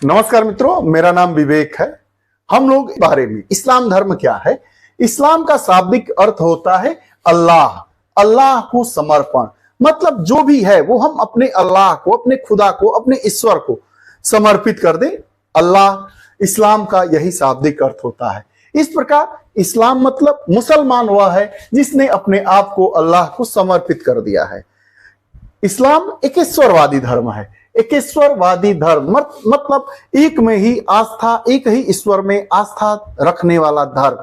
नमस्कार मित्रों, मेरा नाम विवेक है। हम लोग इस बारे में इस्लाम धर्म क्या है। इस्लाम का शाब्दिक अर्थ होता है अल्लाह, अल्लाह को समर्पण। मतलब जो भी है वो हम अपने अल्लाह को, अपने खुदा को, अपने ईश्वर को समर्पित कर दे। अल्लाह इस्लाम का यही शाब्दिक अर्थ होता है। इस प्रकार इस्लाम मतलब मुसलमान वह है जिसने अपने आप को अल्लाह को समर्पित कर दिया है। इस्लाम एकेश्वरवादी धर्म है। एकेश्वरवादी धर्म मतलब एक में ही आस्था, एक ही ईश्वर में आस्था रखने वाला धर्म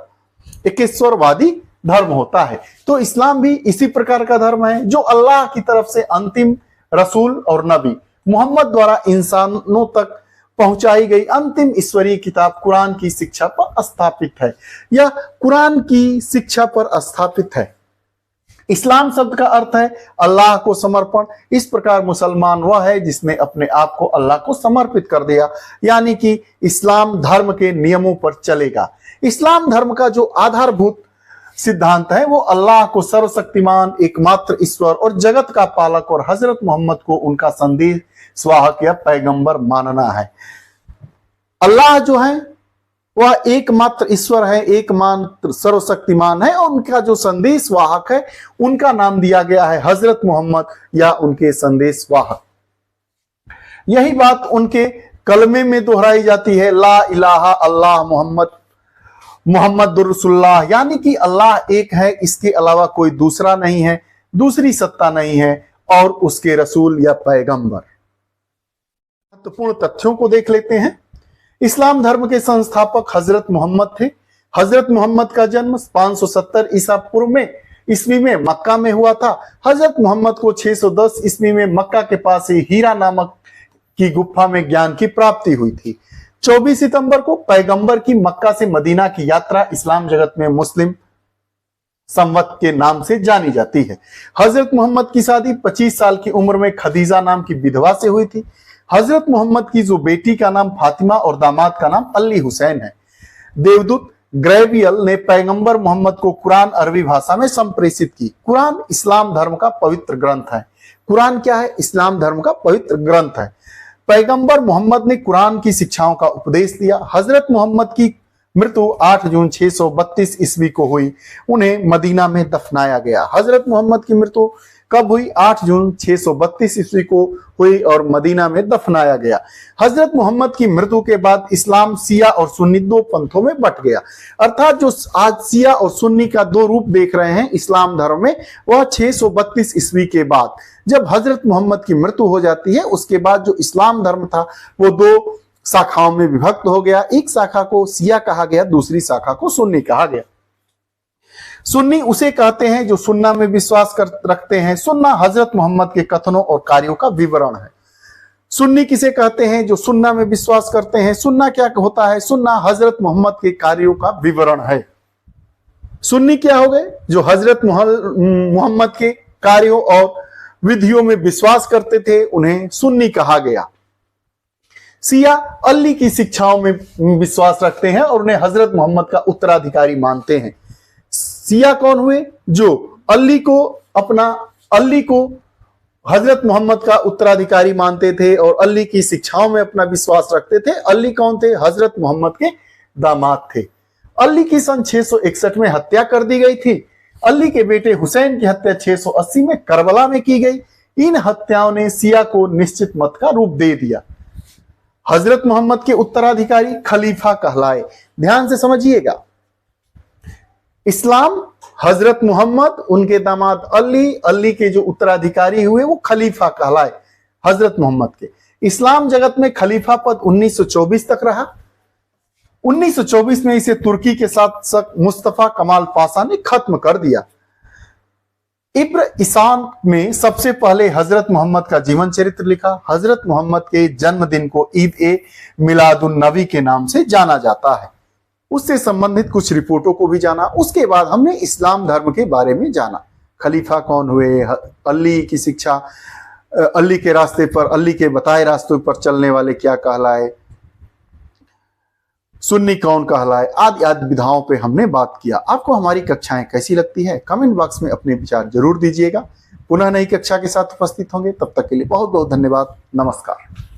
एकेश्वरवादी धर्म होता है। तो इस्लाम भी इसी प्रकार का धर्म है जो अल्लाह की तरफ से अंतिम रसूल और नबी मोहम्मद द्वारा इंसानों तक पहुंचाई गई अंतिम ईश्वरीय किताब कुरान की शिक्षा पर स्थापित है। यह कुरान की शिक्षा पर स्थापित है। इस्लाम शब्द का अर्थ है अल्लाह को समर्पण। इस प्रकार मुसलमान वह है जिसने अपने आप को अल्लाह को समर्पित कर दिया, यानी कि इस्लाम धर्म के नियमों पर चलेगा। इस्लाम धर्म का जो आधारभूत सिद्धांत है वो अल्लाह को सर्वशक्तिमान एकमात्र ईश्वर और जगत का पालक और हजरत मोहम्मद को उनका संदेश वाहक या पैगंबर मानना है। अल्लाह जो है वह एकमात्र ईश्वर है, एकमात्र सर्वशक्तिमान है और उनका जो संदेश वाहक है उनका नाम दिया गया है हजरत मोहम्मद या उनके संदेश वाहक। यही बात उनके कलमे में दोहराई जाती है, ला इलाहा अल्लाह मोहम्मद रसूलुल्लाह, यानी कि अल्लाह एक है, इसके अलावा कोई दूसरा नहीं है, दूसरी सत्ता नहीं है और उसके रसूल या पैगंबर। महत्वपूर्ण तथ्यों को देख लेते हैं। इस्लाम धर्म के संस्थापक हजरत मोहम्मद थे। हजरत मोहम्मद का जन्म 570 ईसा पूर्व में ईस्वी में मक्का में हुआ था। हजरत मोहम्मद को 610 ईस्वी में मक्का के पास ही हीरा नामक की गुफा में ज्ञान की प्राप्ति हुई थी। 24 सितंबर को पैगंबर की मक्का से मदीना की यात्रा इस्लाम जगत में मुस्लिम संवत के नाम से जानी जाती है। हजरत मोहम्मद की शादी 25 साल की उम्र में खदीजा नाम की विधवा से हुई थी। हजरत मोहम्मद की जो बेटी का नाम फातिमा और दामाद का नाम अली हुसैन है। देवदूत ग्रेवियल ने पैगंबर मोहम्मद को कुरान अरबी भाषा में संप्रेषित की। कुरान इस्लाम धर्म का पवित्र ग्रंथ है। कुरान क्या है? इस्लाम धर्म का पवित्र ग्रंथ है। पैगंबर मोहम्मद ने कुरान की शिक्षाओं का उपदेश दिया। हजरत मोहम्मद की मृत्यु 8 जून 632 ईस्वी को हुई। उन्हें मदीना में दफनाया गया। हजरत मोहम्मद की मृत्यु कब हुई? 8 जून 632 ईस्वी को हुई और मदीना में दफनाया गया। हजरत मोहम्मद की मृत्यु के बाद इस्लाम शिया और सुन्नी दो पंथों में बट गया। अर्थात जो आज शिया और सुन्नी का दो रूप देख रहे हैं इस्लाम धर्म में, वह 632 ईस्वी के बाद जब हजरत मोहम्मद की मृत्यु हो जाती है, उसके बाद जो इस्लाम धर्म था वो दो शाखाओं में विभक्त हो गया। एक शाखा को शिया कहा गया, दूसरी शाखा को सुन्नी कहा गया। सुन्नी उसे कहते हैं जो सुन्ना में विश्वास रखते हैं। सुन्ना हजरत मोहम्मद के कथनों और कार्यों का विवरण है। सुन्नी किसे कहते हैं? जो सुन्ना में विश्वास करते हैं। सुन्ना क्या होता है? सुन्ना हजरत मोहम्मद के कार्यों का विवरण है। सुन्नी क्या हो गए? जो हजरत मोहम्मद के कार्यों और विधियों में विश्वास करते थे, उन्हें सुन्नी कहा गया। शिया अली की शिक्षाओं में विश्वास रखते हैं और उन्हें हजरत मोहम्मद का उत्तराधिकारी मानते हैं। शिया कौन हुए? जो अली को हजरत मोहम्मद का उत्तराधिकारी मानते थे और अली की शिक्षाओं में अपना विश्वास रखते थे। अली कौन थे? हजरत मोहम्मद के दामाद थे। अली की सन 661 में हत्या कर दी गई थी। अली के बेटे हुसैन की हत्या 680 में करबला में की गई। इन हत्याओं ने शिया को निश्चित मत का रूप दे दिया। हजरत मोहम्मद के उत्तराधिकारी खलीफा कहलाए। ध्यान से समझिएगा, इस्लाम हजरत मोहम्मद, उनके दामाद अली, अली के जो उत्तराधिकारी हुए वो खलीफा कहलाए हजरत मोहम्मद के। इस्लाम जगत में खलीफा पद 1924 तक रहा। 1924 में इसे तुर्की के शासक मुस्तफा कमाल पाशा ने खत्म कर दिया। इब्न ईसान में सबसे पहले हजरत मोहम्मद का जीवन चरित्र लिखा। हजरत मोहम्मद के जन्मदिन को ईद ए मिलादुन नबी के नाम से जाना जाता है। उससे संबंधित कुछ रिपोर्टों को भी जाना। उसके बाद हमने इस्लाम धर्म के बारे में जाना। खलीफा कौन हुए, अली की शिक्षा, अली के रास्ते पर, अली के बताए रास्तों पर चलने वाले क्या कहलाए, सुन्नी कौन कहलाए, आदि आदि विधाओं पे हमने बात किया। आपको हमारी कक्षाएं कैसी लगती है? कमेंट बॉक्स में अपने विचार जरूर दीजिएगा। पुनः नई कक्षा के साथ उपस्थित होंगे, तब तक के लिए बहुत बहुत धन्यवाद। नमस्कार।